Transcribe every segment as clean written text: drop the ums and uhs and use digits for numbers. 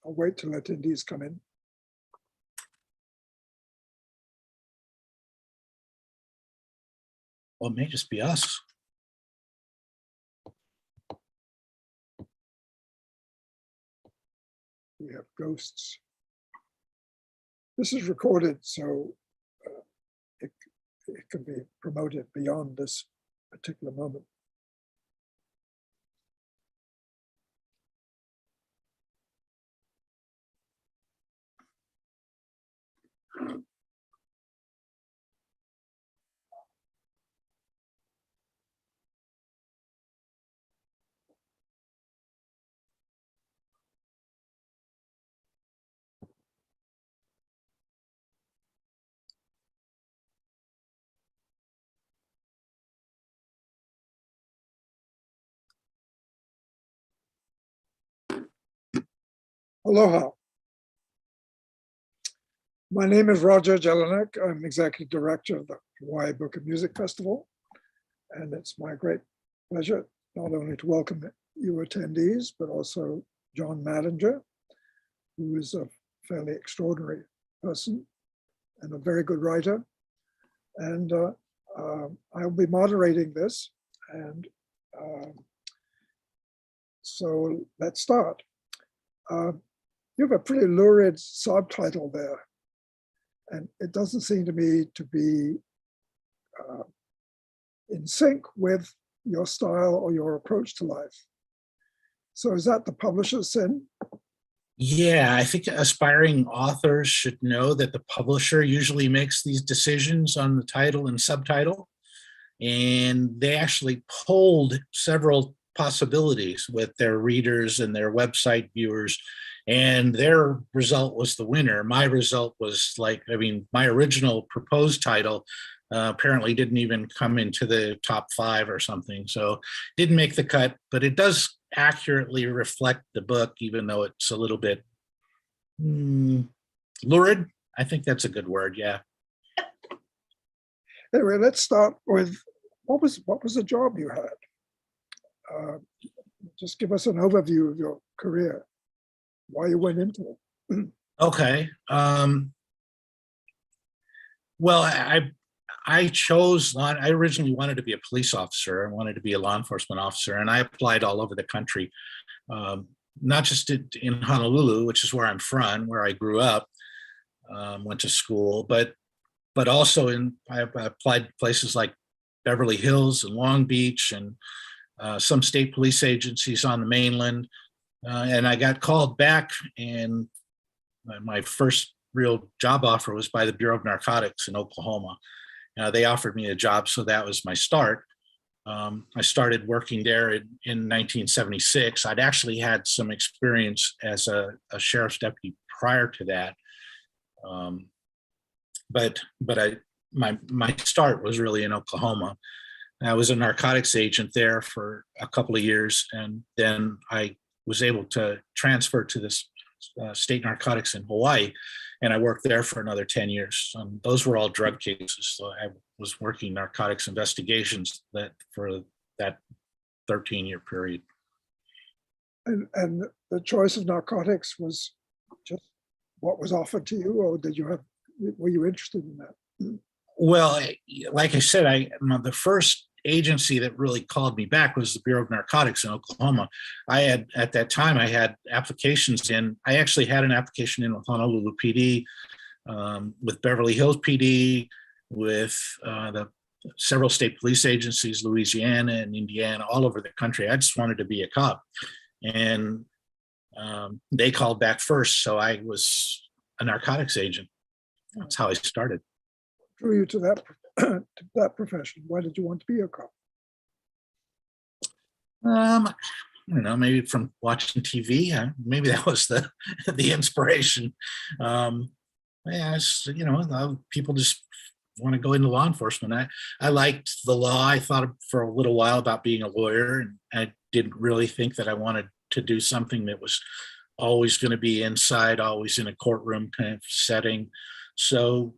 I'll wait till attendees come in. Well, it may just be us. We have ghosts. This is recorded, so it can be promoted beyond this particular moment. Aloha. My name is Roger Jelinek. I'm Executive Director of the Hawaii Book and Music Festival. And it's my great pleasure not only to welcome you attendees, but also John Madinger, who is a fairly extraordinary person and a very good writer. And I'll be moderating this. And so let's start. You have a pretty lurid subtitle there, and it doesn't seem to me to be in sync with your style or your approach to life. So is that the publisher's sin? Yeah, I think aspiring authors should know that the publisher usually makes these decisions on the title and subtitle. And they actually polled several possibilities with their readers and their website viewers, and their result was the winner. My result was my original proposed title apparently didn't even come into the top 5 or something, so didn't make the cut, but it does accurately reflect the book, even though it's a little bit lurid. I think that's a good word. Yeah. Anyway, let's start with what was the job you had? Just give us an overview of your career, why you went into it. Okay. Well, I originally wanted to be a police officer. I wanted to be a law enforcement officer, and I applied all over the country, not just in Honolulu, which is where I'm from, where I grew up, went to school, but also I applied places like Beverly Hills and Long Beach and some state police agencies on the mainland. And I got called back, and my first real job offer was by the Bureau of Narcotics in Oklahoma. They offered me a job, so that was my start. I started working there in 1976. I'd actually had some experience as a sheriff's deputy prior to that. But my start was really in Oklahoma. I was a narcotics agent there for a couple of years, and then I was able to transfer to this state narcotics in Hawaii, and I worked there for another 10 years. Those were all drug cases, so I was working narcotics investigations for that 13-year period. And the choice of narcotics was just what was offered to you, or were you interested in that? Well, like I said, the first agency that really called me back was the Bureau of Narcotics in Oklahoma. At that time, I had applications in. I actually had an application in with Honolulu PD, with Beverly Hills PD, with the several state police agencies, Louisiana and Indiana, all over the country. I just wanted to be a cop, and they called back first, so I was a narcotics agent. That's how I started. Drew you to that profession? Why did you want to be a cop? I don't know, maybe from watching TV. Maybe that was the inspiration. People just want to go into law enforcement. I liked the law. I thought for a little while about being a lawyer, and I didn't really think that I wanted to do something that was always going to be inside, always in a courtroom kind of setting. So,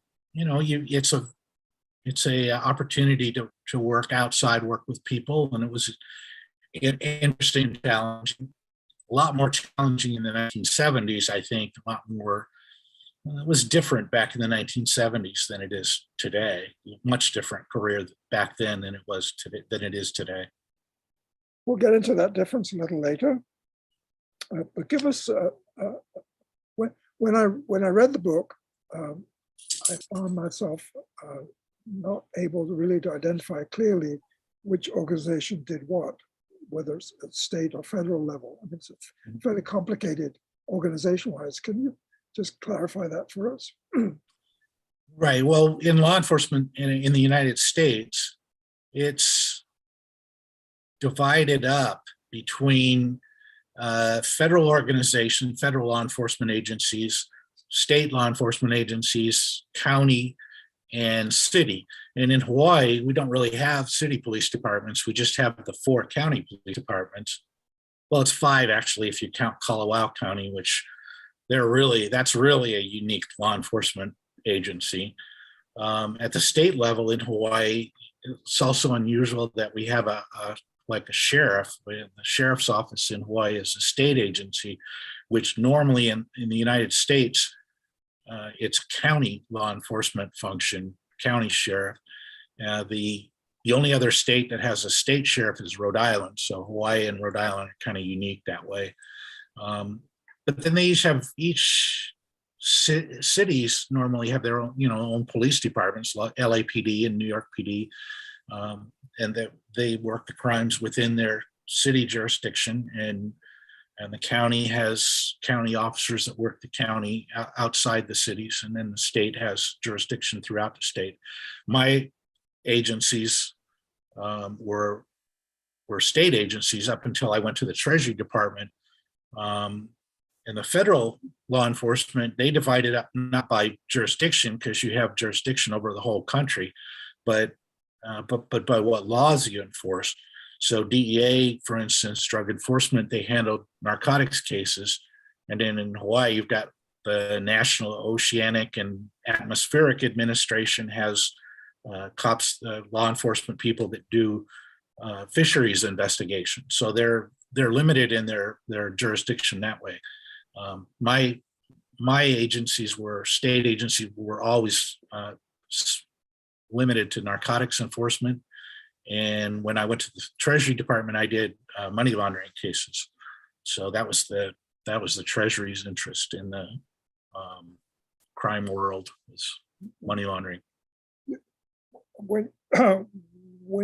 it's a opportunity to work outside, work with people, and it was interesting and challenging. a lot more challenging in the 1970s. I think a lot more, it was different back in the 1970s than it is today. Much different career back then than it was today, than it is today. We'll get into that difference a little later. But give us, when I read the book, I found myself not able to really to identify clearly which organization did what, whether it's at state or federal level. I mean, it's a fairly complicated organization-wise. Can you just clarify that for us? Right. Well, in law enforcement in the United States, it's divided up between federal organization, federal law enforcement agencies, state law enforcement agencies, county, and city. And in Hawaii, we don't really have city police departments. We just have the 4 county police departments. Well, it's 5 actually, if you count Kalawao County, which that's really a unique law enforcement agency. At the state level in Hawaii, it's also unusual that we have like a sheriff. The sheriff's office in Hawaii is a state agency, which normally in the United States, it's county law enforcement function, county sheriff. The only other state that has a state sheriff is Rhode Island. So Hawaii and Rhode Island are kind of unique that way. But then they each cities normally have their own, own police departments, like LAPD and New York PD, and that they work the crimes within their city jurisdiction, and the county has county officers that work the county outside the cities, and then the state has jurisdiction throughout the state. My agencies were state agencies up until I went to the Treasury Department. And the federal law enforcement, they divide it up not by jurisdiction, because you have jurisdiction over the whole country, but by what laws you enforce. So DEA, for instance, drug enforcement, they handled narcotics cases. And then in Hawaii, you've got the National Oceanic and Atmospheric Administration has cops, law enforcement people that do fisheries investigation. So they're limited in their jurisdiction that way. My agencies were state agencies, were always limited to narcotics enforcement. And when I went to the Treasury Department, I did money laundering cases. So that was the Treasury's interest in the crime world, was money laundering. When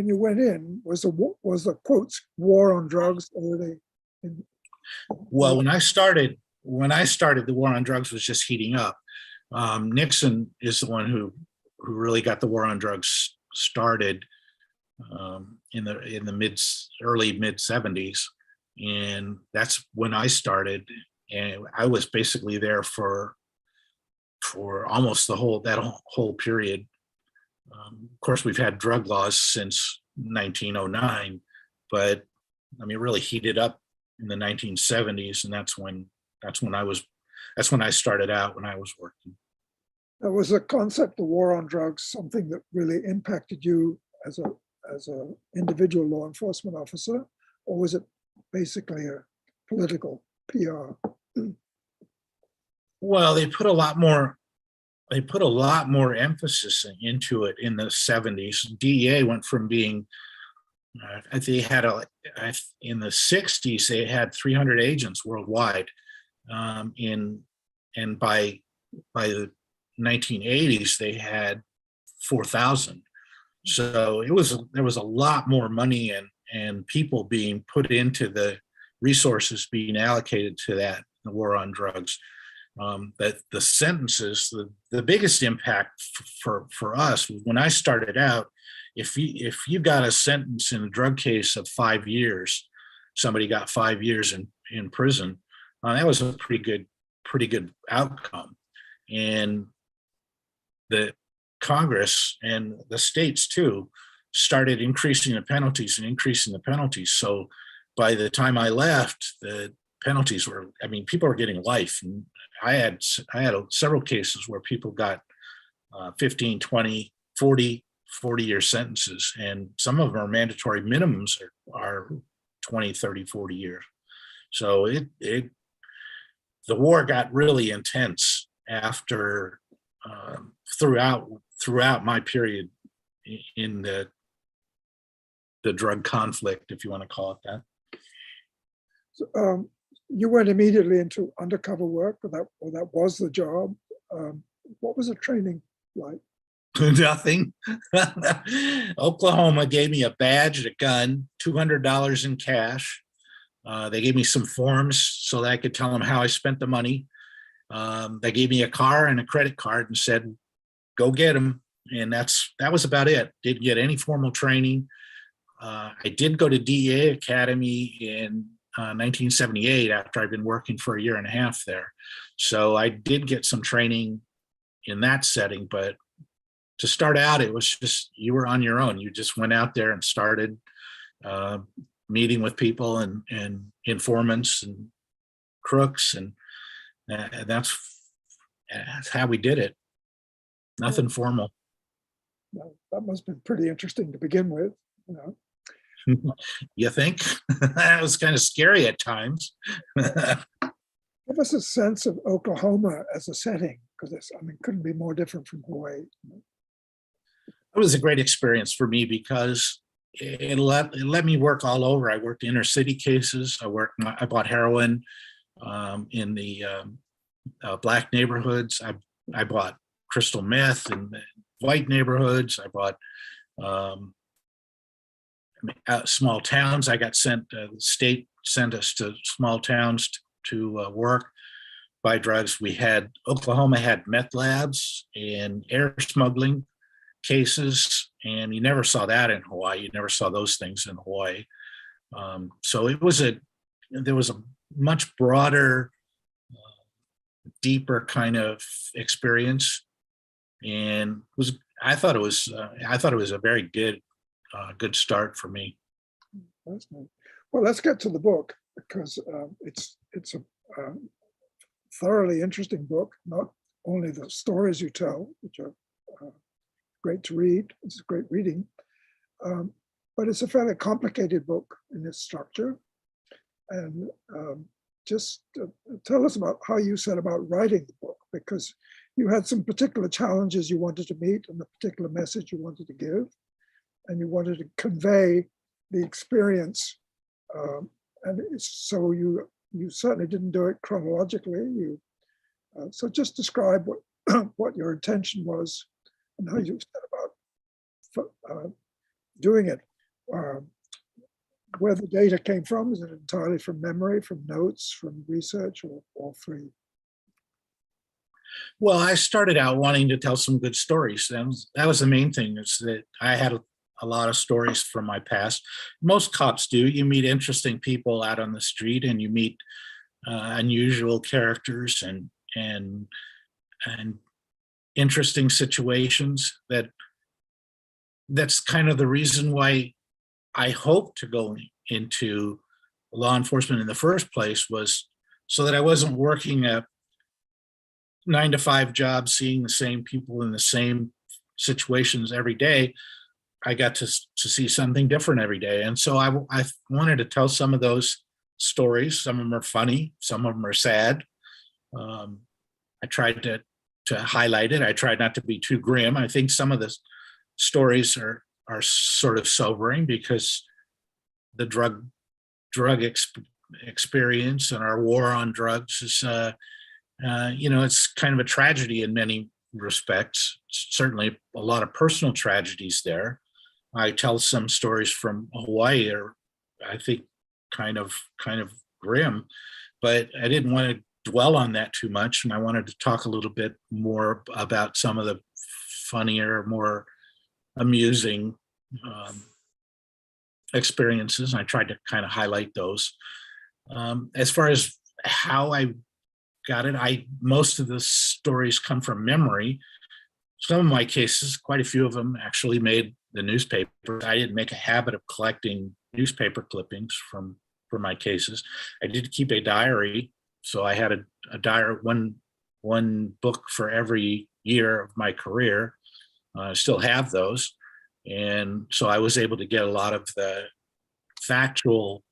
you went in, was the quotes war on drugs already? Well, when I started, the war on drugs was just heating up. Nixon is the one who really got the war on drugs started in the early mid 70s, and that's when I started. And I was basically there for almost that whole period. Of course, we've had drug laws since 1909, but I mean, really heated up in the 1970s, and that's when I started out, when I was working. Now, was the concept of war on drugs something that really impacted you as a individual law enforcement officer, or was it basically a political PR? Well, they put a lot more emphasis into it in the 70s. DEA went from being, they had in the 60s, they had 300 agents worldwide. And by the 1980s, they had 4,000. So there was a lot more money and people being put into the resources being allocated to that, the war on drugs. That the sentences, the biggest impact for us when I started out, if you got a sentence in a drug case of 5 years, somebody got 5 years in prison, that was a pretty good outcome. And the Congress and the states too started increasing the penalties. So by the time I left, the penalties were, I mean, people were getting life. And I had several cases where people got 15, 20, 40-year sentences. And some of them are mandatory minimums are 20, 30, 40 years. So the war got really intense after throughout my period in the drug conflict, if you want to call it that. So, you went immediately into undercover work, or that was the job. What was the training like? Nothing. Oklahoma gave me a badge, a gun, $200 in cash. They gave me some forms so that I could tell them how I spent the money. They gave me a car and a credit card and said, "Go get them." And that was about it. Didn't get any formal training. I did go to DEA Academy in 1978 after I'd been working for a year and a half there. So I did get some training in that setting, but to start out, it was just, you were on your own. You just went out there and started meeting with people and informants and crooks, and that's how we did it. Nothing formal. Well, that must have been pretty interesting to begin with, you know. You think? That was kind of scary at times. Give us a sense of Oklahoma as a setting, because it couldn't be more different from Hawaii. It was a great experience for me because it let me work all over. I worked inner city cases. I bought heroin in the black neighborhoods. I bought crystal meth in the white neighborhoods. I bought small towns. I got sent. The state sent us to small towns to work, buy drugs. Oklahoma had meth labs and air smuggling cases, and you never saw that in Hawaii. You never saw those things in Hawaii. So there was a much broader, deeper kind of experience, and I thought it was a very good start for me. That's nice. Well, let's get to the book, because it's a thoroughly interesting book. Not only the stories you tell, which are great to read, it's great reading, but it's a fairly complicated book in its structure. And just tell us about how you set about writing the book, because you had some particular challenges you wanted to meet and the particular message you wanted to give, and you wanted to convey the experience. And so you certainly didn't do it chronologically. So just describe what your intention was and how you set about doing it. Where the data came from, is it entirely from memory, from notes, from research, or all three? Well, I started out wanting to tell some good stories. That was the main thing, is that I had a lot of stories from my past. Most cops do. You meet interesting people out on the street, and you meet unusual characters and interesting situations. That's kind of the reason why I hoped to go into law enforcement in the first place, was so that I wasn't working a 9-to-5 job, seeing the same people in the same situations every day. I got to see something different every day. And so I wanted to tell some of those stories. Some of them are funny, some of them are sad. I tried to highlight it. I tried not to be too grim. I think some of the stories are sort of sobering, because the drug experience and our war on drugs is, it's kind of a tragedy in many respects. Certainly a lot of personal tragedies there. I tell some stories from Hawaii are, I think, kind of grim, but I didn't want to dwell on that too much. And I wanted to talk a little bit more about some of the funnier, more amusing experiences. And I tried to kind of highlight those. As far as how I got it, most of the stories come from memory. Some of my cases, quite a few of them, actually made the newspaper. I didn't make a habit of collecting newspaper clippings from my cases. I did keep a diary, so I had a diary, one book for every year of my career. I still have those, and so I was able to get a lot of the factual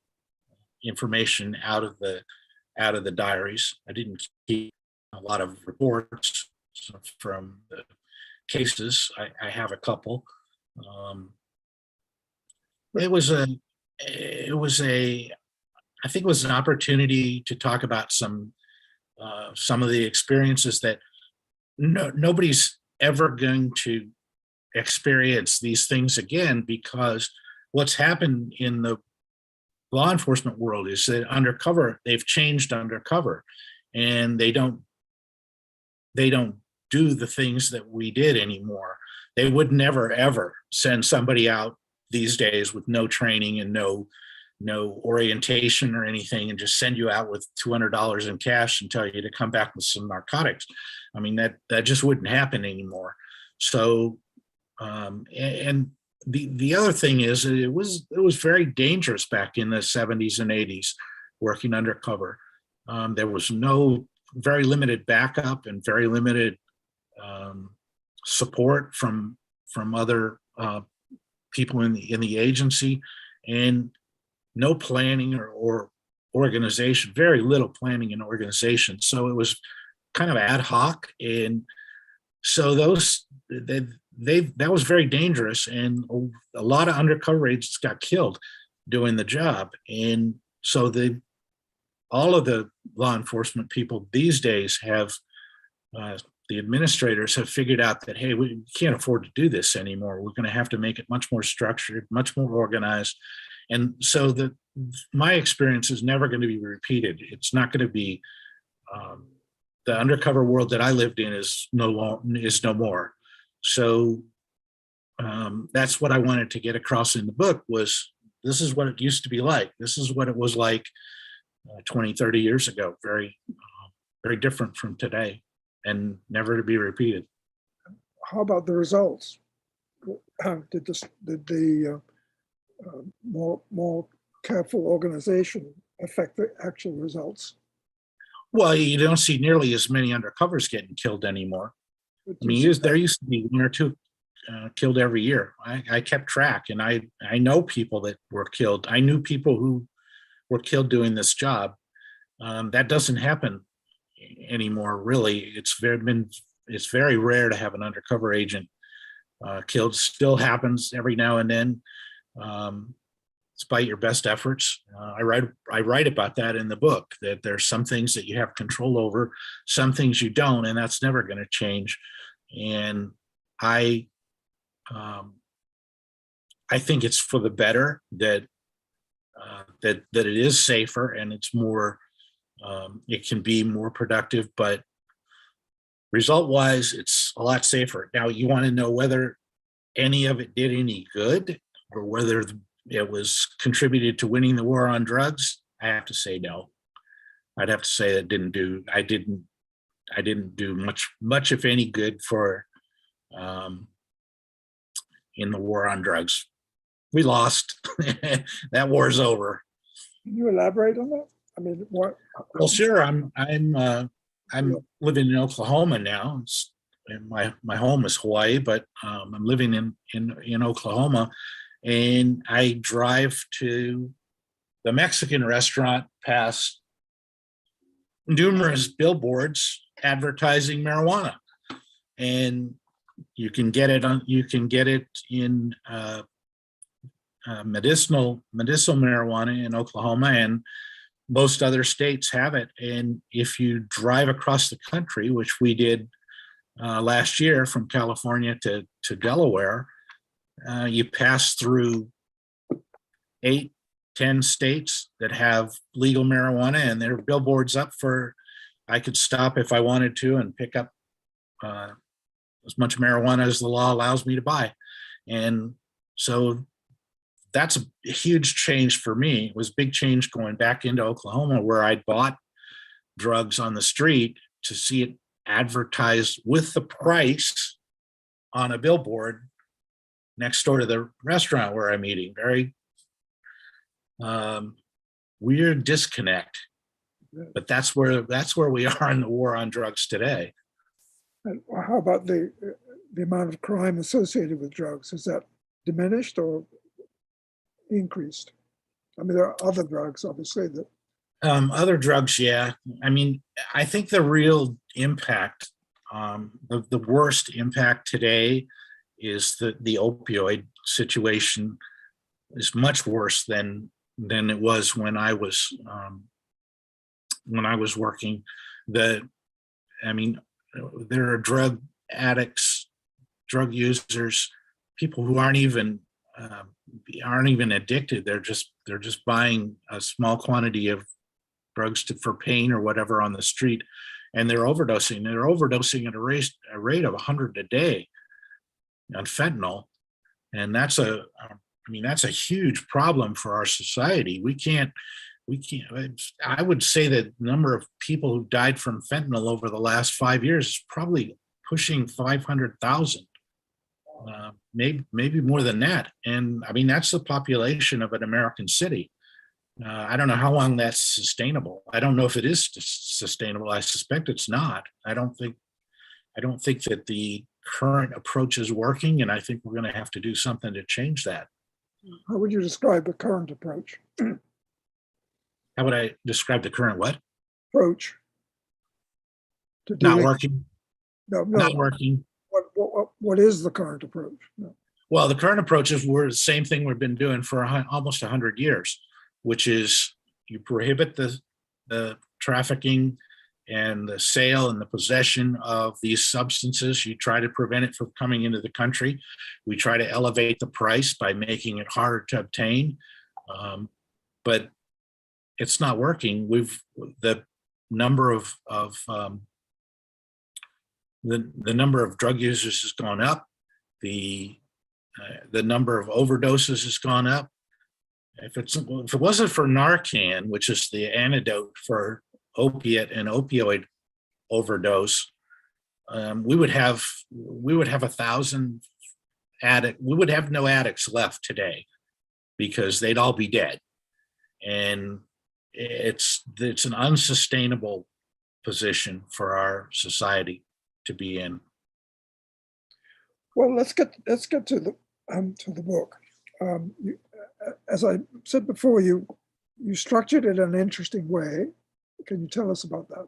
information out of the diaries. I didn't keep a lot of reports from the cases. I have a couple. It was a, I think it was an opportunity to talk about some of the experiences that nobody's ever going to experience these things again, because what's happened in the law enforcement world is that undercover, they've changed undercover, and they don't do the things that we did anymore. They would never ever send somebody out these days with no training and no orientation or anything, and just send you out with $200 in cash and tell you to come back with some narcotics. I mean, that just wouldn't happen anymore. So, and the other thing is, it was very dangerous back in the 70s and 80s working undercover. There was very limited backup and very limited support from other people in the agency, and no planning or organization, very little planning and organization. So it was kind of ad hoc. And so that was very dangerous. And a lot of undercover agents got killed doing the job. And so all of the law enforcement people these days have, the administrators have figured out that, hey, we can't afford to do this anymore. We're going to have to make it much more structured, much more organized. And so my experience is never going to be repeated. It's not going to be, the undercover world that I lived in is no more. So that's what I wanted to get across in the book, was this is what it used to be like. This is what it was like 20, 30 years ago. Very, very different from today, and never to be repeated. How about the results? Did the more careful organization affect the actual results? Well, you don't see nearly as many undercovers getting killed anymore. I mean, there used to be one or two killed every year. I kept track, and I know people that were killed. I knew people who were killed doing this job. That doesn't happen anymore, really. It's very rare to have an undercover agent killed. Still happens every now and then, despite your best efforts. I write about that in the book, that there's some things that you have control over, some things you don't, and that's never going to change. And I think it's for the better that it is safer, and it's more, it can be more productive, but result-wise, it's a lot safer. Now, you want to know whether any of it did any good, or whether it was contributed to winning the war on drugs. I have to say no. I'd have to say I didn't do much if any good for in the war on drugs. We lost. That war's over. Can you elaborate on that? I mean, what? Well, sure. I'm living in Oklahoma now. And my home is Hawaii, but I'm living in Oklahoma, and I drive to the Mexican restaurant past numerous billboards advertising marijuana, and you can get it in medicinal marijuana in Oklahoma, and most other states have it. And if you drive across the country, which we did last year from California to Delaware, you pass through 8-10 states that have legal marijuana, and there are billboards up for, I could stop if I wanted to and pick up as much marijuana as the law allows me to buy. And so that's a huge change for me. It was a big change going back into Oklahoma, where I'd bought drugs on the street, to see it advertised with the price on a billboard next door to the restaurant where I'm eating. Very weird disconnect, but that's where we are in the war on drugs today. And how about the amount of crime associated with drugs? Is that diminished or increased? I mean, there are other drugs, obviously, that Other drugs, yeah. I mean, I think the real impact, the worst impact today is the opioid situation is much worse than it was when I was working. I mean, there are drug addicts, drug users, people who aren't even addicted. They're just buying a small quantity of drugs for pain or whatever on the street, and they're overdosing. They're overdosing at a rate of 100 a day on fentanyl, and that's a huge problem for our society. I would say that the number of people who died from fentanyl over the last 5 years is probably pushing 500,000, maybe more than that. And I mean, that's the population of an American city. I don't know how long that's sustainable. I don't know if it is sustainable. I suspect it's not. I don't think that the current approach is working, and I think we're going to have to do something to change that. how would you describe the current approach? How would I describe the current what? Approach to Not dealing, working. no, Not working. what is the current approach? No. Well, the current approach is we're the same thing we've been doing for almost 100 years, which is you prohibit the trafficking and the sale and the possession of these substances. You try to prevent it from coming into the country. We try to elevate the price by making it harder to obtain, but it's not working. The number of the number of drug users has gone up. The number of overdoses has gone up. If it wasn't for Narcan, which is the antidote for opiate and opioid overdose, we would have 1,000 we would have no addicts left today because they'd all be dead. And it's an unsustainable position for our society to be in. Well, let's get to the book. As I said before, you structured it in an interesting way. Can you tell us about that?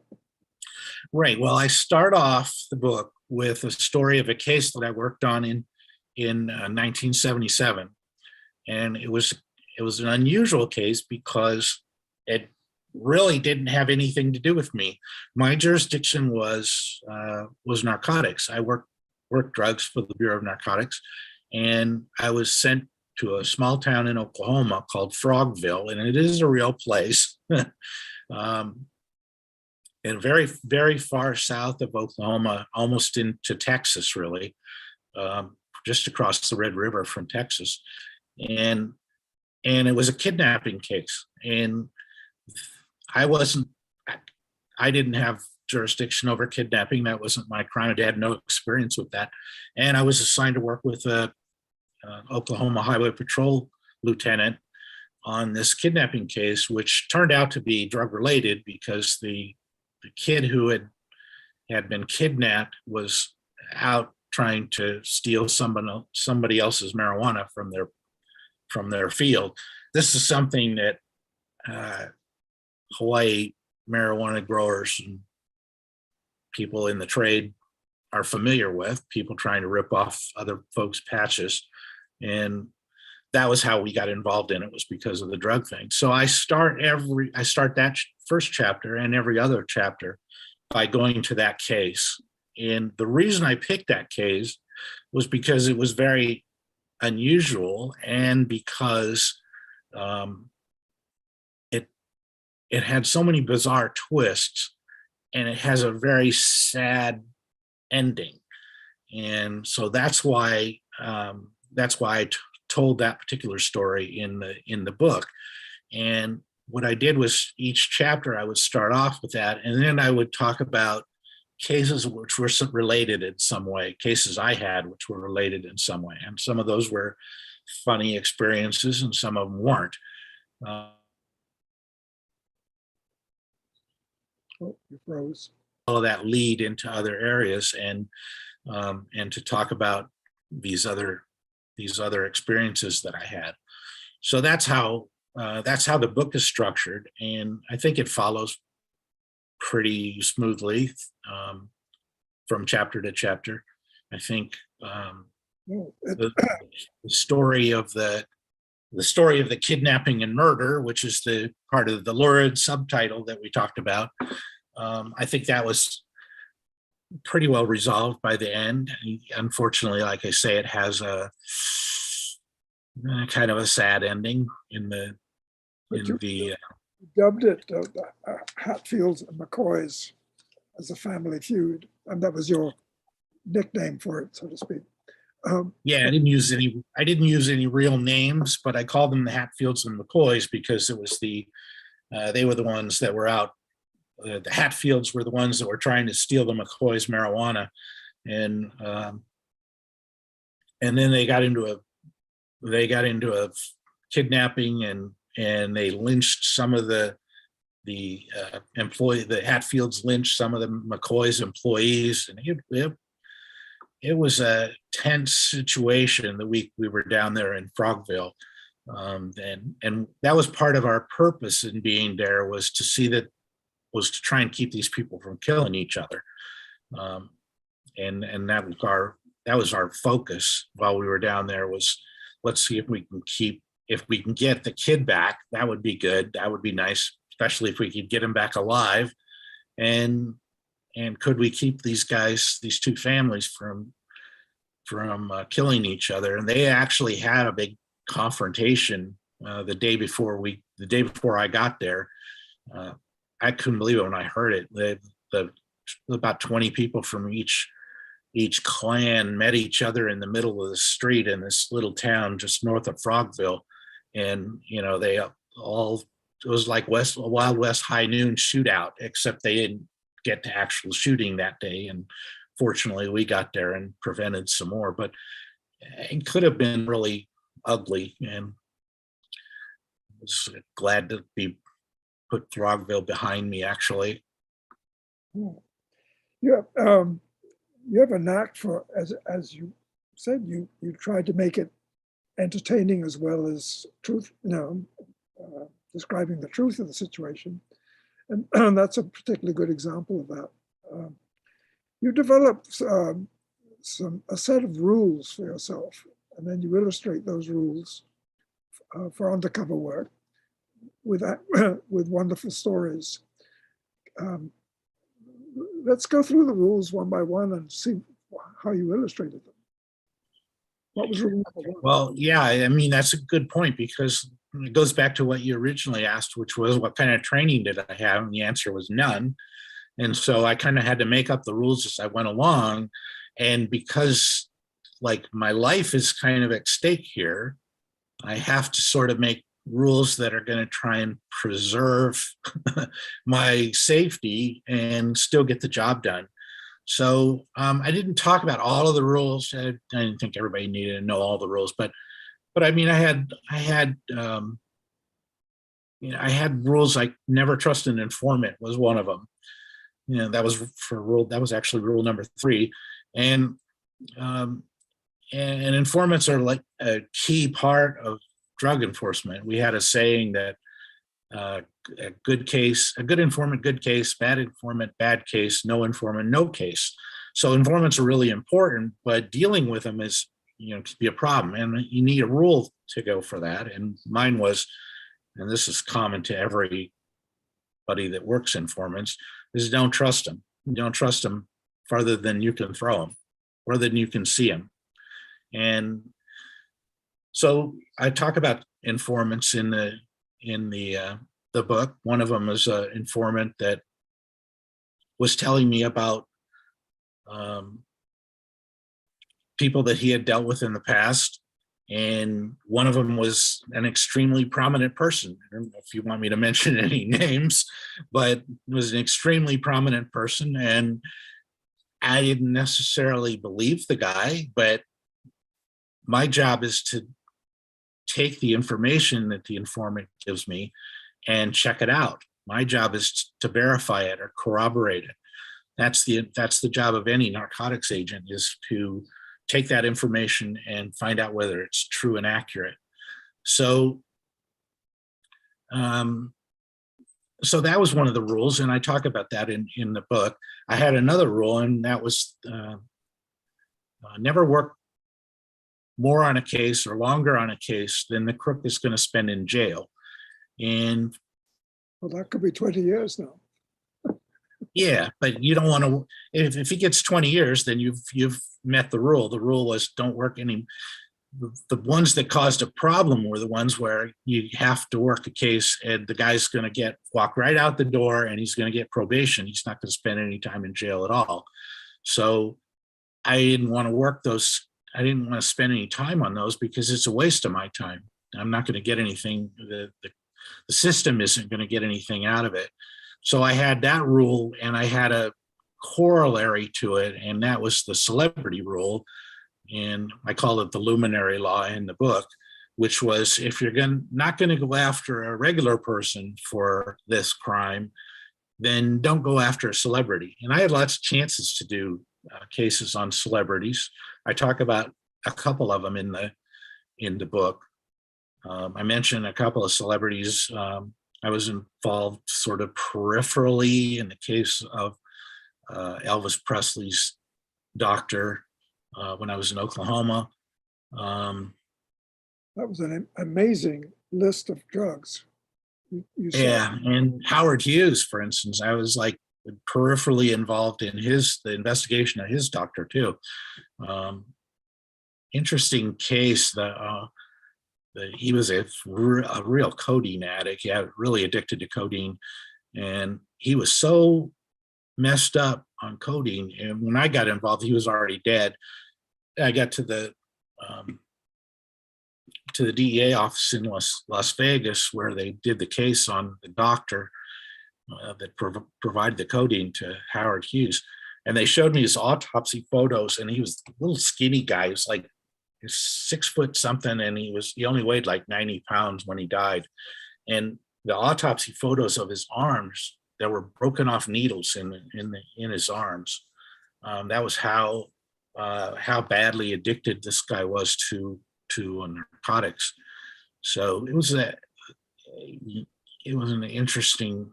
Right. Well, I start off the book with a story of a case that I worked on in 1977, and it was an unusual case because it really didn't have anything to do with me. My jurisdiction was narcotics. I worked drugs for the Bureau of Narcotics, and I was sent to a small town in Oklahoma called Frogville, and it is a real place. And very, very far south of Oklahoma, almost into Texas, really, just across the Red River from Texas. And it was a kidnapping case. And I didn't have jurisdiction over kidnapping. That wasn't my crime. I had no experience with that. And I was assigned to work with a Oklahoma Highway Patrol lieutenant on this kidnapping case, which turned out to be drug related because the kid who had been kidnapped was out trying to steal somebody else's marijuana from their field. This is something that Hawaii marijuana growers and people in the trade are familiar with, people trying to rip off other folks' patches. And that was how we got involved in it, was because of the drug thing. So I start that first chapter and every other chapter by going to that case. And the reason I picked that case was because it was very unusual, and because it had so many bizarre twists, and it has a very sad ending. And so that's why I told that particular story in the book. And what I did was each chapter I would start off with that, and then I would talk about cases which were related in some way, cases I had which were related in some way. And some of those were funny experiences and some of them weren't. Oh, you froze. All of that lead into other areas, and to talk about these other experiences that I had. So that's how that's how the book is structured, and I think it follows pretty smoothly from chapter to chapter. I think No, the story of the kidnapping and murder, which is the part of the lurid subtitle that we talked about. I think that was pretty well resolved by the end. Unfortunately, like I say, it has a kind of a sad ending in the but you dubbed it Hatfields and McCoys as a family feud, and that was your nickname for it, so to speak. Yeah, I didn't use any real names, but I called them the Hatfields and McCoys because it was they were the ones that were out. The Hatfields were the ones that were trying to steal the McCoys' marijuana, and then they got into a kidnapping, and they lynched some of the Hatfields lynched some of the McCoys' employees, and it was a tense situation the week we were down there in Frogville. And that was part of our purpose in being there, was to try and keep these people from killing each other. And that was our focus while we were down there, was let's see if we can get the kid back. That would be good. That would be nice, especially if we could get him back alive. And could we keep these guys, these two families, from killing each other? And they actually had a big confrontation the day before I got there. I couldn't believe it when I heard it. About 20 people from each clan met each other in the middle of the street in this little town just north of Frogville, and they all, it was like a Wild West high noon shootout, except they didn't get to actual shooting that day, and fortunately we got there and prevented some more. But it could have been really ugly, and I was glad to put Frogville behind me, actually. You have a knack for, as you said, you tried to make it entertaining as well as truth, describing the truth of the situation. And that's a particularly good example of that. You developed a set of rules for yourself, and then you illustrate those rules for undercover work with wonderful stories. Let's go through the rules one by one and see how you illustrated them. What was rule number one? Well, yeah, I mean, that's a good point, because it goes back to what you originally asked, which was what kind of training did I have? And the answer was none. And so I kind of had to make up the rules as I went along. And because like my life is kind of at stake here, I have to sort of make rules that are going to try and preserve my safety and still get the job done. So I didn't talk about all of the rules. I didn't think everybody needed to know all the rules, but I mean, I had rules like never trust an informant was one of them. That was actually rule number 3. And informants are like a key part of drug enforcement. We had a saying that a good informant, good case, bad informant, bad case, no informant, no case. So informants are really important, but dealing with them is, can be a problem. And you need a rule to go for that. And mine was, and this is common to everybody that works informants, is don't trust them. Don't trust them farther than you can throw them, farther than you can see them. And so I talk about informants in the book. One of them is an informant that was telling me about people that he had dealt with in the past. And one of them was an extremely prominent person. I don't know if you want me to mention any names, but it was an extremely prominent person. And I didn't necessarily believe the guy, but my job is to take the information that the informant gives me and check it out. My job is to verify it or corroborate it. That's the job of any narcotics agent, is to take that information and find out whether it's true and accurate. So So that was one of the rules, and I talk about that in the book. I had another rule, and that was never work more on a case or longer on a case than the crook is going to spend in jail. And Well, that could be 20 years now. yeah, but you don't want to. If he gets 20 years, then you've met the rule. The rule was don't work any. The ones that caused a problem were the ones where you have to work a case and the guy's going to walk right out the door and he's going to get probation. He's not going to spend any time in jail at all. So I didn't want to work those. I didn't want to spend any time on those because it's a waste of my time. I'm not going to get anything. The system isn't going to get anything out of it. So I had that rule, and I had a corollary to it, and that was the celebrity rule. And I call it the luminary law in the book, which was if you're not going to go after a regular person for this crime, then don't go after a celebrity. And I had lots of chances to do cases on celebrities. I talk about a couple of them in the book. I mentioned a couple of celebrities. I was involved sort of peripherally in the case of Elvis Presley's doctor when I was in Oklahoma. That was an amazing list of drugs. You saw. Yeah, and Howard Hughes, for instance, I was like peripherally involved in the investigation of his doctor too. Interesting case that he was a real codeine addict. He had really addicted to codeine, and he was so messed up on codeine. And when I got involved, he was already dead. I got to the DEA office in Las Vegas, where they did the case on the doctor that provided the codeine to Howard Hughes. And they showed me his autopsy photos, and he was a little skinny guy. He was like 6 foot something, and he only weighed like 90 pounds when he died. And the autopsy photos of his arms, there were broken off needles in his arms. That was how badly addicted this guy was to narcotics. So it was an interesting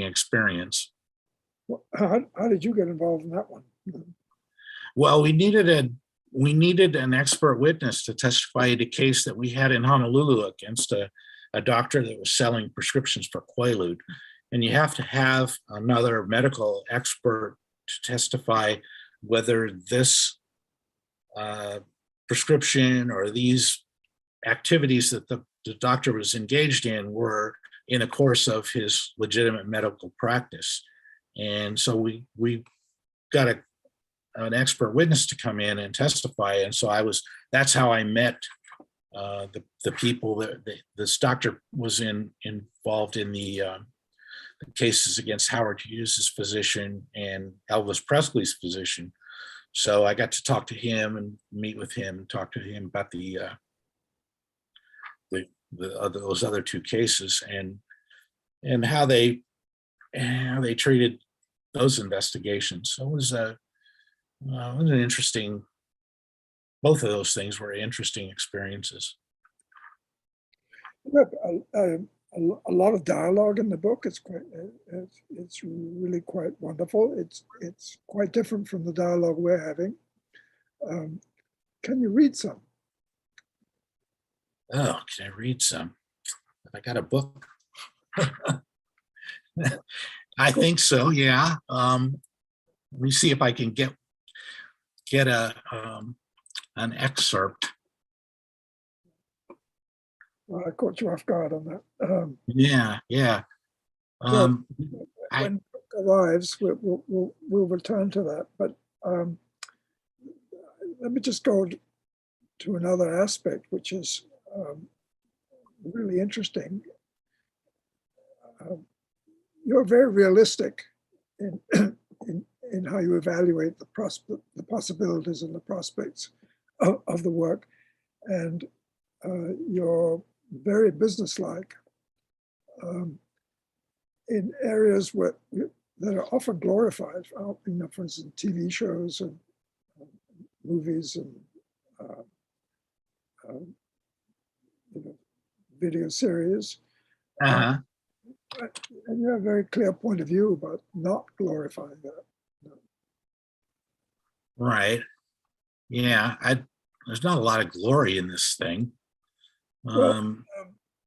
experience. How did you get involved in that one? Well, we needed an expert witness to testify in a case that we had in Honolulu against a doctor that was selling prescriptions for Quaalude. And you have to have another medical expert to testify whether this prescription or these activities that the doctor was engaged in were in the course of his legitimate medical practice. And so we got an expert witness to come in and testify. And so that's how I met the people that this doctor was involved in the cases against Howard Hughes' physician and Elvis Presley's physician. So I got to talk to him and meet with him and talk to him about those other two cases and how they treated those investigations. So it was an interesting. Both of those things were interesting experiences. A lot of dialogue in the book. It's really quite wonderful. It's quite different from the dialogue we're having. Can you read some? Oh, can I read some? I got a book. I think so. Yeah. Let me see if I can get an excerpt. Well, I caught you off guard on that. Yeah. When the book arrives, we'll return to that. But let me just go to another aspect, which is really interesting. You're very realistic in how you evaluate the possibilities and the prospects of the work, and you're very businesslike in areas that are often glorified. For instance, TV shows and movies and video series. Uh-huh. And you have a very clear point of view about not glorifying that. Right. Yeah. There's not a lot of glory in this thing. Well,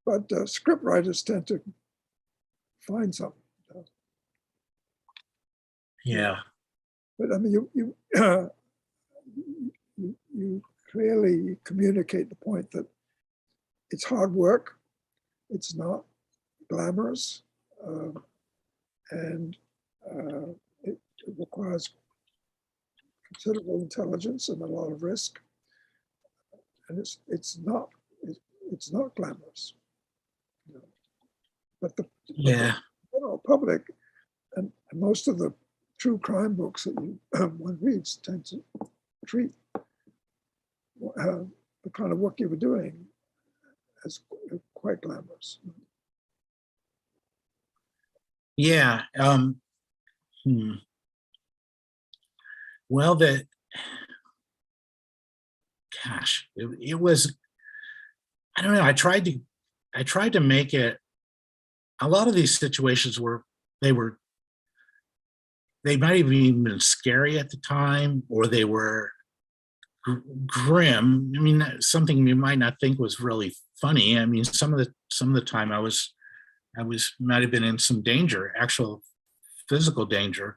but script writers tend to find something. Yeah. But I mean, you clearly communicate the point that it's hard work. It's not glamorous, and it requires considerable intelligence and a lot of risk. And it's not glamorous. You know. But the general public and most of the true crime books that one reads tend to treat the kind of work you were doing as quite glamorous. Yeah. Well, it was, I don't know. I tried to make it, a lot of these situations they might have even been scary at the time, or they were grim. I mean, something you might not think was really funny. I mean, some of the time I might have been in some danger, actual physical danger.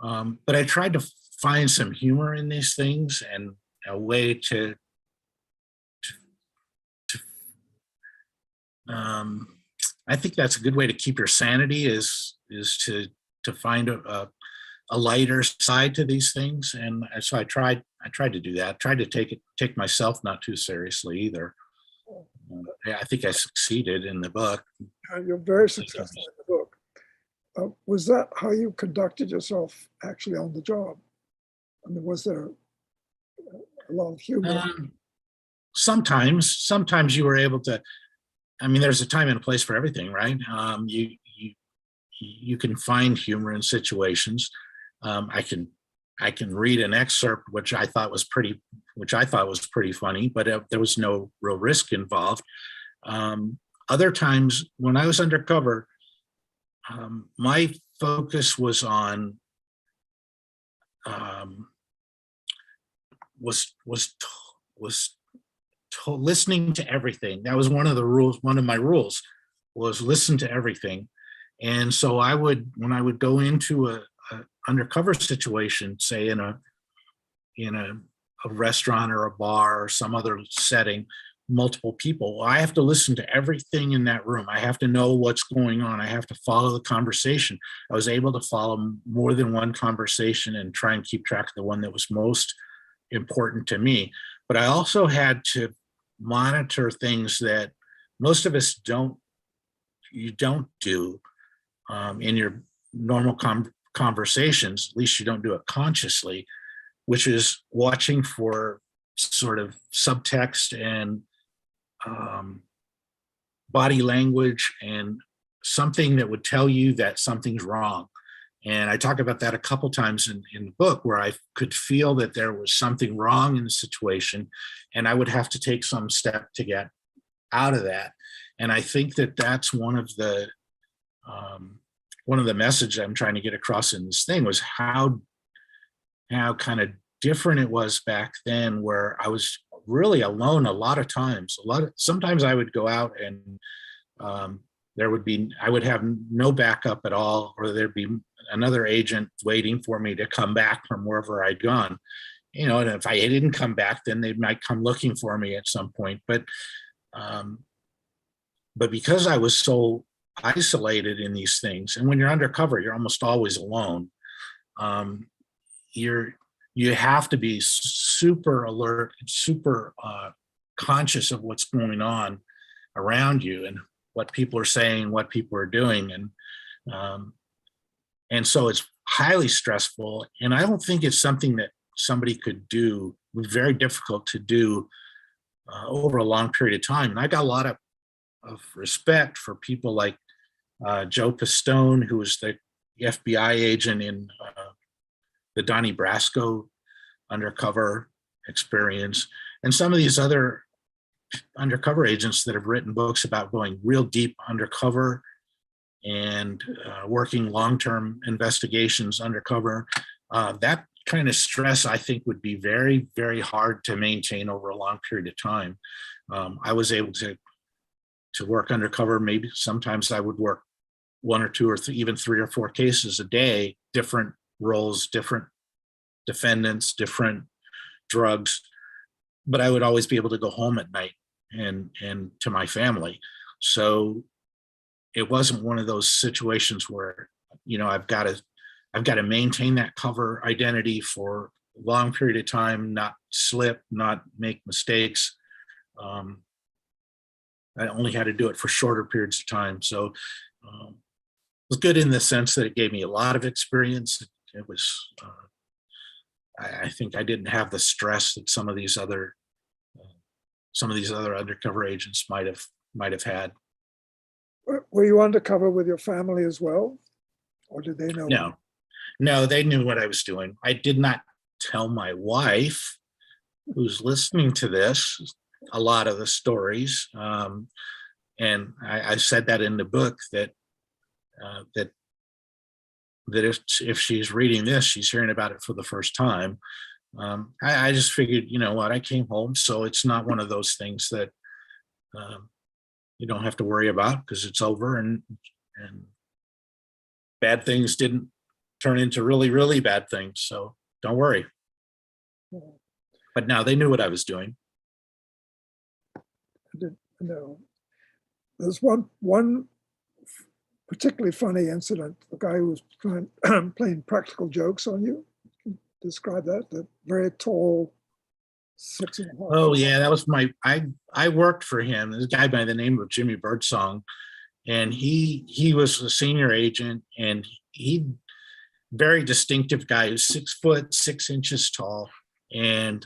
But I tried to find some humor in these things and a way to I think that's a good way to keep your sanity is to find a lighter side to these things. And so I tried to do that. Tried to take myself not too seriously either. I think I succeeded in the book. You're very successful in the book. Was that how you conducted yourself actually on the job? I mean, was there a lot of humor? Sometimes you were able to. I mean, there's a time and a place for everything, right? You can find humor in situations. I can read an excerpt which I thought was pretty funny, but there was no real risk involved. Other times when I was undercover, my focus was on listening to everything. That was one of the rules. One of my rules was listen to everything. And so when I would go into a undercover situation, say in a restaurant or a bar or some other setting, multiple people, I have to listen to everything in that room. I have to know what's going on. I have to follow the conversation. I was able to follow more than one conversation and try and keep track of the one that was most important to me. But I also had to monitor things that most of us don't do in your normal conversations. At least you don't do it consciously, which is watching for sort of subtext and body language and something that would tell you that something's wrong. And I talk about that a couple times in the book, where I could feel that there was something wrong in the situation, and I would have to take some step to get out of that. And I think that that's one of the messages I'm trying to get across in this thing was how kind of different it was back then, where I was really alone a lot of times. Sometimes I would go out and I would have no backup at all, or there'd be another agent waiting for me to come back from wherever I'd gone. And if I didn't come back, then they might come looking for me at some point. But because I was so isolated in these things, and when you're undercover, you're almost always alone. You have to be super alert, super conscious of what's going on around you and what people are saying, what people are doing, and so it's highly stressful. And I don't think it's something that somebody could do. It was very difficult to do over a long period of time. And I got a lot of respect for people like Joe Pistone, who was the FBI agent in the Donnie Brasco undercover experience, and some of these other undercover agents that have written books about going real deep undercover and working long-term investigations undercover. That kind of stress, I think, would be very, very hard to maintain over a long period of time. I was able to work undercover. Maybe sometimes I would work one or two or even 3 or 4 cases a day, different roles, different defendants, different drugs, but I would always be able to go home at night and to my family. So it wasn't one of those situations where, I've got to maintain that cover identity for a long period of time, not slip, not make mistakes. I only had to do it for shorter periods of time. So it was good in the sense that it gave me a lot of experience. It was, I think I didn't have the stress that some of these other undercover agents might have had. Were you undercover with your family as well? Or did they know? No, they knew what I was doing. I did not tell my wife, who's listening to this, a lot of the stories. And I said that in the book that if she's reading this, she's hearing about it for the first time. I just figured, you know what, I came home, so it's not one of those things that you don't have to worry about because it's over, and bad things didn't turn into really, really bad things. So don't worry. But now they knew what I was doing. I didn't know. There's one particularly funny incident. The guy who was playing practical jokes on you. Describe that. The very tall, 6.5. Oh yeah, that was I worked for him. This guy by the name of Jimmy Birdsong, and he was a senior agent, and he very distinctive guy who's 6 foot 6 inches tall and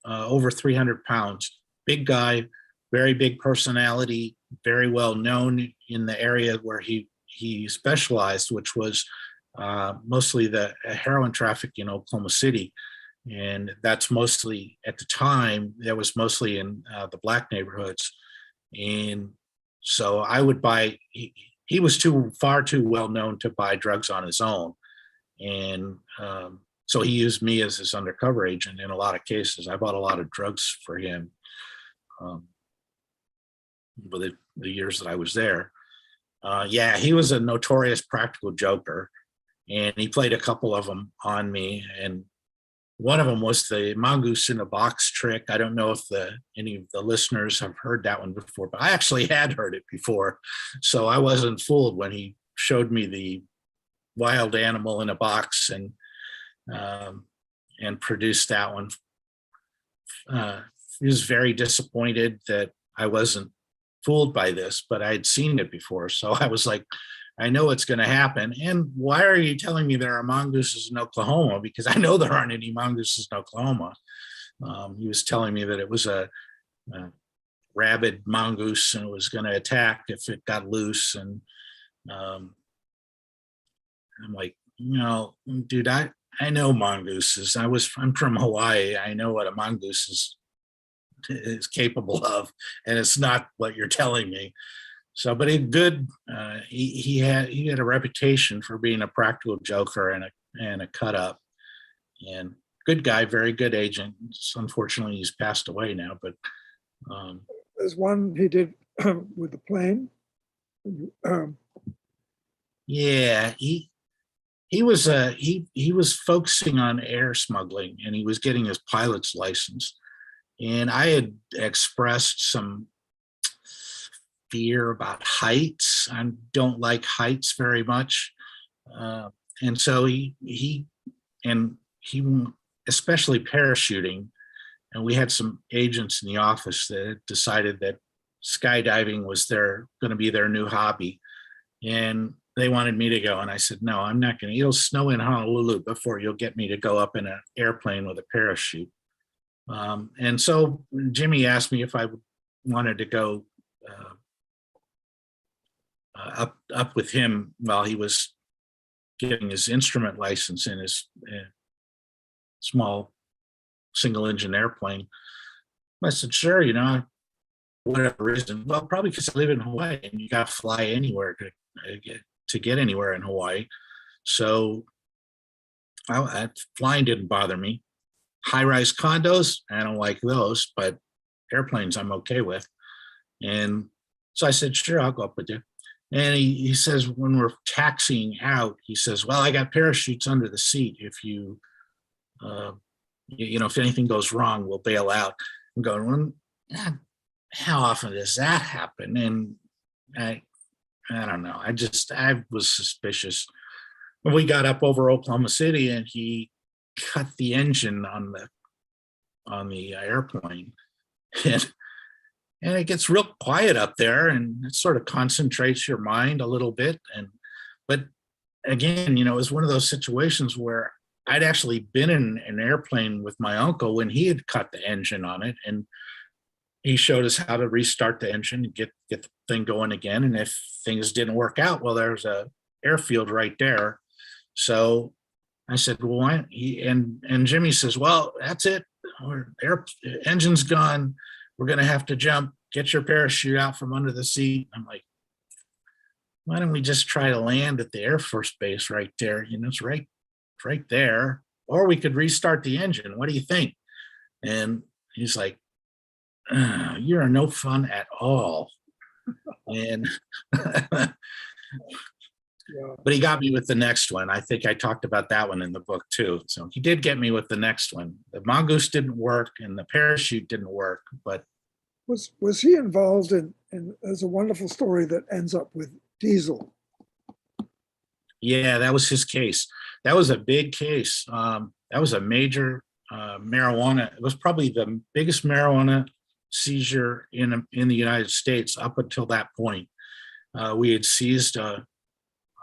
over 300 pounds. Big guy, very big personality, very well known in the area where he specialized, which was mostly the heroin traffic in Oklahoma City. And that's mostly, at the time, that was mostly in the black neighborhoods. And so I would buy, he was far too well known to buy drugs on his own. And so he used me as his undercover agent in a lot of cases. I bought a lot of drugs for him with the years that I was there. Yeah, he was a notorious practical joker, and he played a couple of them on me. And one of them was the mongoose in a box trick. I don't know if any of the listeners have heard that one before, but I actually had heard it before. So I wasn't fooled when he showed me the wild animal in a box and produced that one. He was very disappointed that I wasn't fooled by this, but I'd seen it before. So I was like, I know it's going to happen. And why are you telling me there are mongooses in Oklahoma? Because I know there aren't any mongooses in Oklahoma. He was telling me that it was a rabid mongoose and it was going to attack if it got loose. And I'm like, dude, I know mongooses. I'm from Hawaii. I know what a mongoose is capable of, and it's not what you're telling me. So, but he had a reputation for being a practical joker and a cut up, and good guy, very good agent. Unfortunately, he's passed away now. But there's one he did with the plane. Yeah, he was focusing on air smuggling, and he was getting his pilot's license. And I had expressed some fear about heights. I don't like heights very much. And so he especially parachuting. And we had some agents in the office that had decided that skydiving was going to be their new hobby. And they wanted me to go. And I said, no, I'm not going to. It'll snow in Honolulu before you'll get me to go up in an airplane with a parachute. And so Jimmy asked me if I wanted to go up with him while he was getting his instrument license in his small single engine airplane. I said, sure, whatever reason. Well, probably because I live in Hawaii and you got to fly anywhere to get anywhere in Hawaii. So flying didn't bother me. High-rise condos, I don't like those, but airplanes I'm okay with. And so I said, sure, I'll go up with you. And he says, when we're taxiing out, he says, well, I got parachutes under the seat. If if anything goes wrong, we'll bail out. I'm going, well, how often does that happen? And I don't know. I was suspicious. When we got up over Oklahoma City and he cut the engine on the airplane, and it gets real quiet up there, and it sort of concentrates your mind a little bit. But again, it was one of those situations where I'd actually been in an airplane with my uncle when he had cut the engine on it, and he showed us how to restart the engine and get the thing going again. And if things didn't work out, well, there's a airfield right there. So I said, well, why? And Jimmy says, well, that's it. Our engine's gone. We're going to have to jump. Get your parachute out from under the seat. I'm like, why don't we just try to land at the Air Force Base right there? It's right there. Or we could restart the engine. What do you think? And he's like, you're no fun at all. And Yeah. but he got me with the next one. I think I talked about that one in the book too. So he did get me with the next one. The mongoose didn't work and the parachute didn't work, but Was he involved in there's a wonderful story that ends up with Diesel. yeah, that was his case. That was a big case. That was a major marijuana. It was probably the biggest marijuana seizure in the United States up until that point. We had seized a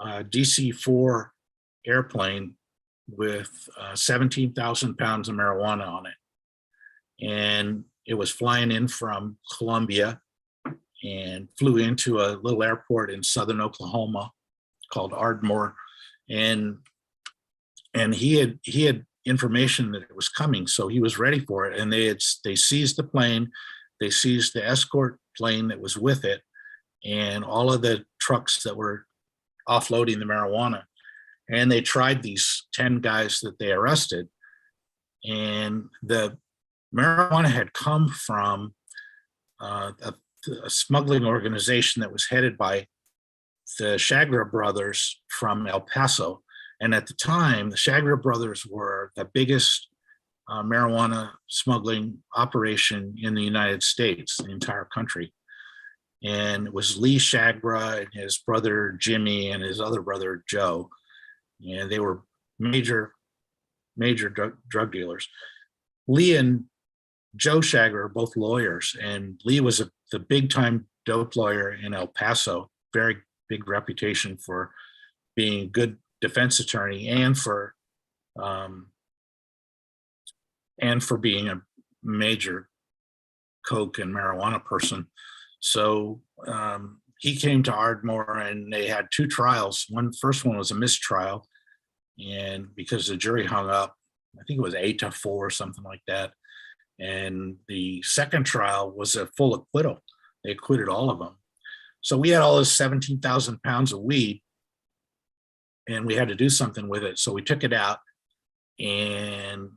DC-4 airplane with 17,000 pounds of marijuana on it. And it was flying in from Colombia and flew into a little airport in southern Oklahoma called Ardmore. And he had information that it was coming, so he was ready for it. And they seized the plane, they seized the escort plane that was with it, and all of the trucks that were offloading the marijuana. And they tried these 10 guys that they arrested. And the marijuana had come from a smuggling organization that was headed by the Chagre brothers from El Paso. And at the time, the Chagre brothers were the biggest marijuana smuggling operation in the United States, the entire country. And it was Lee Chagre and his brother Jimmy and his other brother Joe. And they were major drug dealers. Lee and Joe Chagre are both lawyers, and Lee was the big time dope lawyer in El Paso, very big reputation for being a good defense attorney and for being a major coke and marijuana person. So he came to Ardmore, and they had two trials. First one was a mistrial, and because the jury hung up, I think it was 8-4 or something like that. And the second trial was a full acquittal. They acquitted all of them. So we had all this 17,000 pounds of weed, and we had to do something with it. So we took it out, and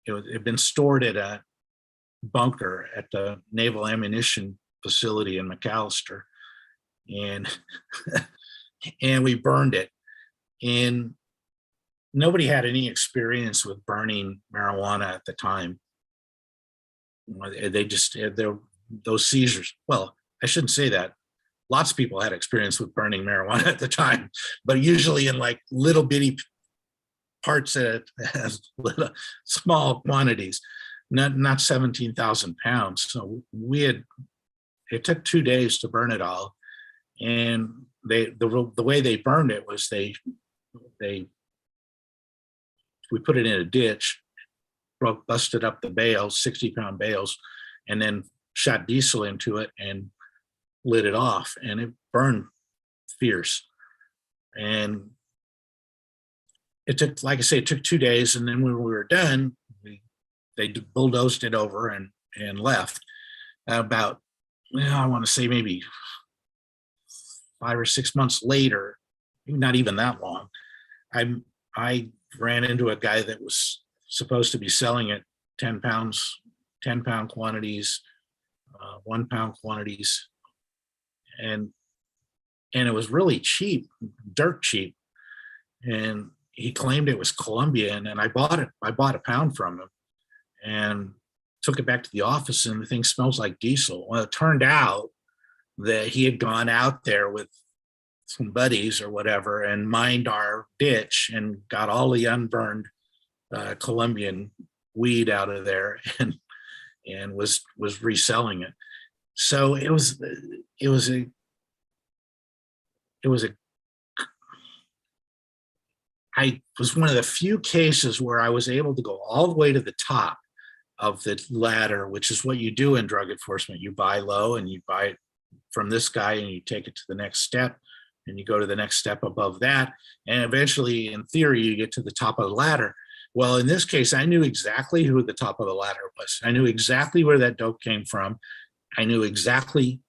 it had been stored at a bunker at the Naval Ammunition Facility in McAllister, and and we burned it. And nobody had any experience with burning marijuana at the time. They just those seizures. Well, I shouldn't say that. Lots of people had experience with burning marijuana at the time, but usually in like little bitty parts at small quantities, not 17,000 pounds. So it took 2 days to burn it all. And the way they burned it was we put it in a ditch, busted up the bales, 60-pound bales, and then shot diesel into it and lit it off, and it burned fierce. And it took, like I say, it took 2 days. And then when we were done, they bulldozed it over and left. About I want to say maybe 5 or 6 months later, not even that long, I ran into a guy that was supposed to be selling it 10 pounds, 10-pound quantities, 1-pound quantities, and it was really cheap, dirt cheap. And he claimed it was Colombian, and I bought it. I bought a pound from him and took it back to the office, and the thing smells like diesel. Well, it turned out that he had gone out there with some buddies or whatever and mined our ditch and got all the unburned Colombian weed out of there, and was reselling it. So it was I was one of the few cases where I was able to go all the way to the top of the ladder, which is what you do in drug enforcement. You buy low and you buy it from this guy and you take it to the next step and you go to the next step above that. And eventually, in theory, you get to the top of the ladder. Well, in this case, I knew exactly who the top of the ladder was. I knew exactly where that dope came from. I knew exactly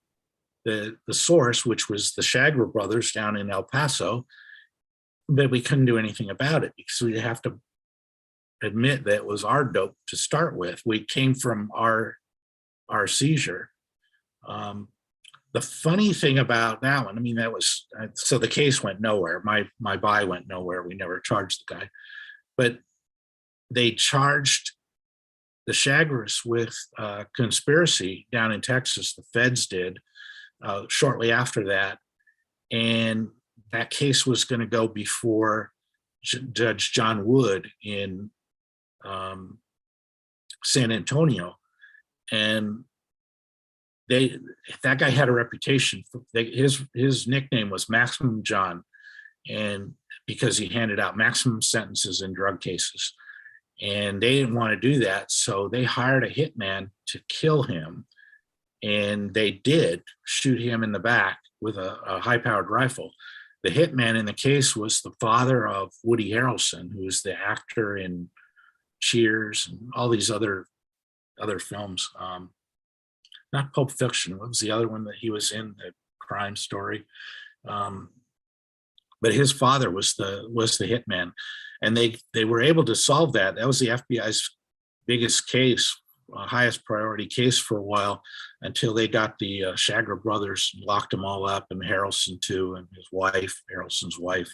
the source, which was the Shagger brothers down in El Paso, but we couldn't do anything about it because we have to admit that it was our dope to start with. We came from our seizure. The funny thing about that one, I mean, that was, so the case went nowhere. My buy went nowhere. We never charged the guy, but they charged the Shaggers with conspiracy down in Texas. The feds did shortly after that. And that case was going to go before Judge John Wood in San Antonio. And that guy had a reputation. His nickname was Maximum John, and because he handed out maximum sentences in drug cases. And they didn't want to do that, so they hired a hitman to kill him. And they did shoot him in the back with a high-powered rifle. The hitman in the case was the father of Woody Harrelson, who is the actor in Cheers and all these other films. Not Pulp Fiction. What was the other one that he was in? The Crime Story. But his father was the hitman, and they were able to solve that. That was the FBI's biggest case, highest priority case for a while, until they got the Shagger brothers, locked them all up, and Harrelson too, and his wife, Harrelson's wife.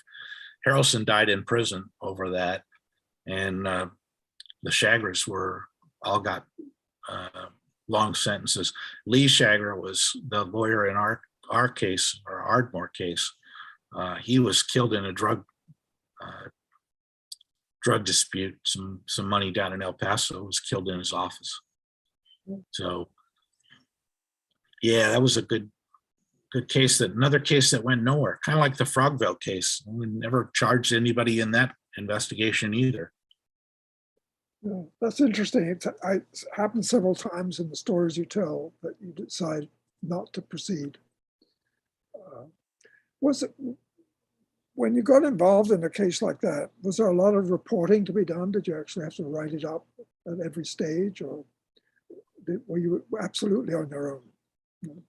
Harrelson died in prison over that, and the Shaggers all got long sentences. Lee Shagger was the lawyer in our case, our Ardmore case. He was killed in a drug dispute. Some money down in El Paso, was killed in his office. So yeah, that was a good case. Another case that went nowhere, kind of like the Frogville case. We never charged anybody in that investigation either. Yeah, that's interesting. It's happened several times in the stories you tell that you decide not to proceed. Was it, when you got involved in a case like that, was there a lot of reporting to be done? Did you actually have to write it up at every stage, or were you absolutely on your own?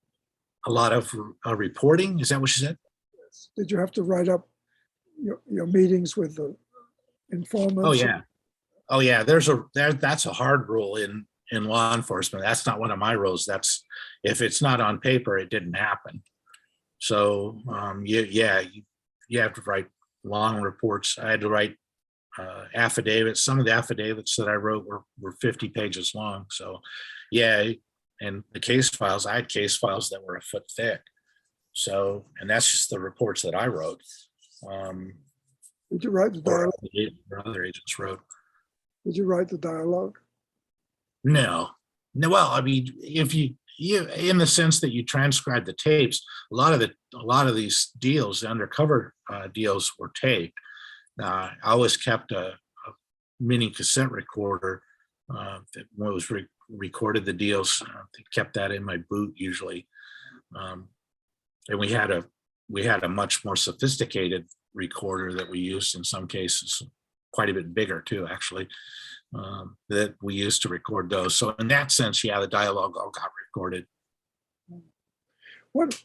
A lot of reporting, is that what she said? Yes. Did you have to write up your meetings with the informants? Oh yeah, that's a hard rule in law enforcement. That's not one of my rules. That's, if it's not on paper, it didn't happen. So you have to write long reports. I had to write affidavits. Some of the affidavits that I wrote were 50 pages long. So yeah, and the case files, I had case files that were a foot thick. So, and that's just the reports that I wrote. Did you write the dialogue? Or other agents wrote. Did you write the dialogue? No. Well, I mean, if you in the sense that you transcribe the tapes, a lot of these deals, the undercover deals, were taped. I always kept a mini cassette recorder that was recorded the deals. Kept that in my boot usually, and we had a much more sophisticated recorder that we used in some cases, quite a bit bigger too, actually, that we used to record those. So in that sense, yeah, the dialogue all got recorded.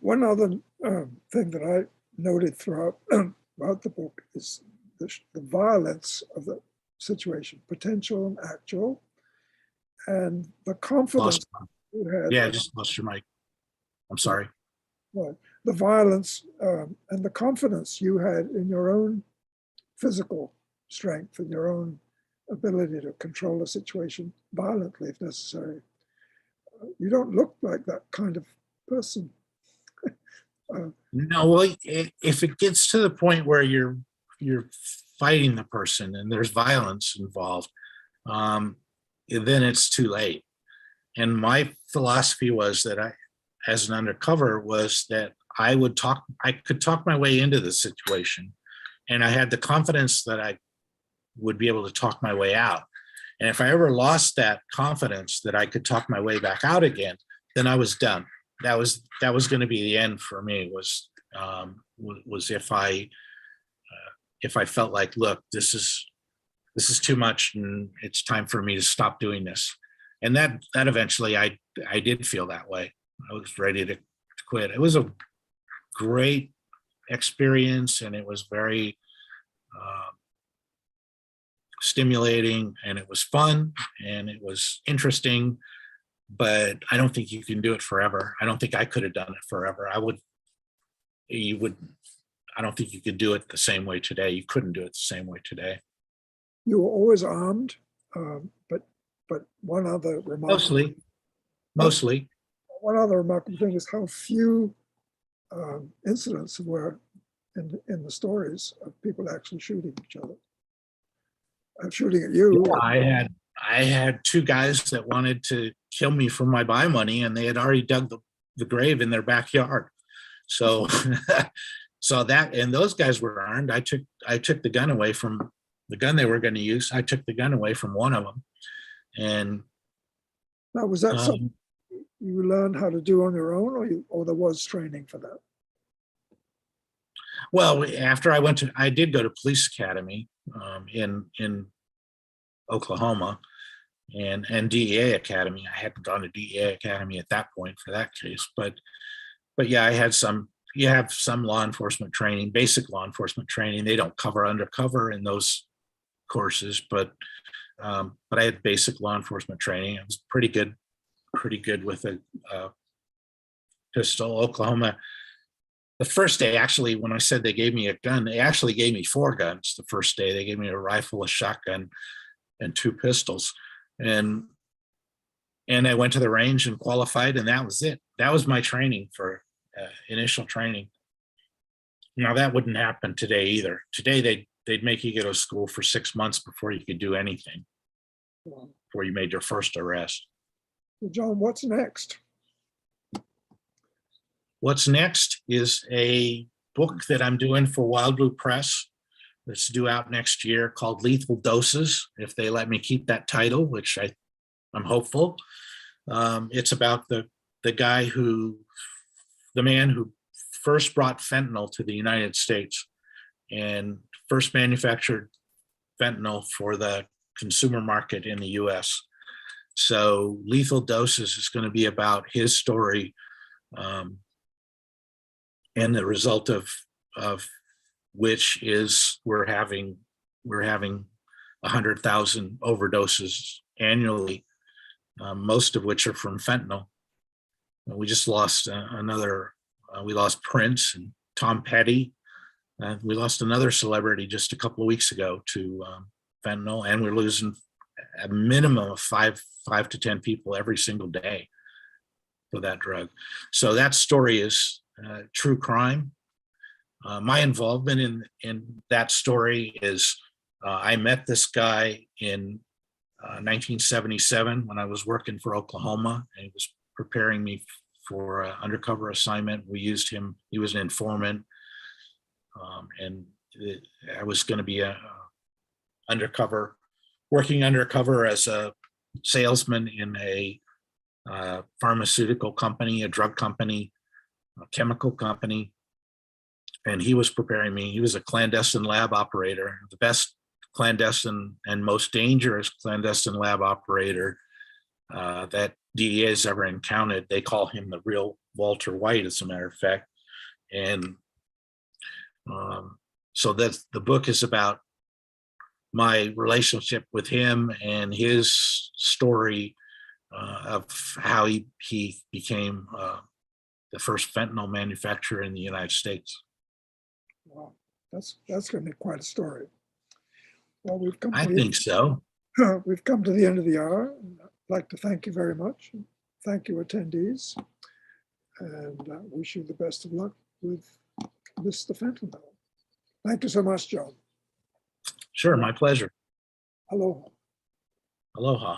One other thing that I noted throughout the book is the violence of the situation, potential and actual, and the confidence you had. Yeah, I just lost your mic. I'm sorry. Right, the violence and the confidence you had in your own physical strength and your own ability to control a situation violently if necessary. You don't look like that kind of person. No, well, if it gets to the point where you're fighting the person and there's violence involved, then it's too late. And my philosophy was that as an undercover, was that I could talk my way into the situation, and I had the confidence that I would be able to talk my way out. And if I ever lost that confidence that I could talk my way back out again, then I was done. That was going to be the end for me. Was if I felt like, look, this is too much, and it's time for me to stop doing this. And that eventually I did feel that way. I was ready to quit. It was a great experience, and it was very stimulating, and it was fun, and it was interesting, but I don't think you can do it forever. I don't think I could have done it forever. I don't think you could do it the same way today. You couldn't do it the same way today. You were always armed, but one other remarkable Mostly. One other remarkable thing is how few incidents were in the stories of people actually shooting each other. Shooting at you. Yeah, I had two guys that wanted to kill me for my buy money, and they had already dug the grave in their backyard. So and those guys were armed. I took the gun away from the gun they were going to use. I took the gun away from one of them. And now, was that something you learned how to do on your own, or there was training for that? Well, after I did go to police academy in Oklahoma, and DEA academy. I hadn't gone to DEA academy at that point for that case, but yeah, you have some law enforcement training, basic law enforcement training. They don't cover undercover in those courses, but I had basic law enforcement training. I was pretty good with a pistol. Oklahoma, the first day, actually, when I said they gave me a gun, they actually gave me 4 guns. The first day, they gave me a rifle, a shotgun, and 2 pistols. And I went to the range and qualified, and that was it. That was my training for initial training. Now, that wouldn't happen today either. Today, they'd make you go to school for 6 months before you could do anything, before you made your first arrest. So John, what's next? What's next is a book that I'm doing for Wild Blue Press that's due out next year, called Lethal Doses, if they let me keep that title, which I'm hopeful. It's about the man who first brought fentanyl to the United States and first manufactured fentanyl for the consumer market in the US. So Lethal Doses is going to be about his story, and the result of which is we're having 100,000 overdoses annually, most of which are from fentanyl. We just lost we lost Prince and Tom Petty. We lost another celebrity just a couple of weeks ago to fentanyl, and we're losing a minimum of 5 to 10 people every single day for that drug. So that story is true crime. My involvement in that story is I met this guy in 1977 when I was working for Oklahoma, and he was preparing me for an undercover assignment. We used him. He was an informant, and I was going to be working undercover as a salesman in a pharmaceutical company, a drug company, a chemical company. And he was preparing me. He was a clandestine lab operator, the best clandestine and most dangerous clandestine lab operator that DEA has ever encountered. They call him the real Walter White, as a matter of fact. And so that's the book is about my relationship with him and his story of how he became the first fentanyl manufacturer in the United States. Wow, that's going to be quite a story. Well, we've come. I think so. We've come to the end of the hour. I'd like to thank you very much. Thank you, attendees, and wish you the best of luck with this, the fentanyl. Thank you so much, John. Sure, my pleasure. Aloha. Aloha.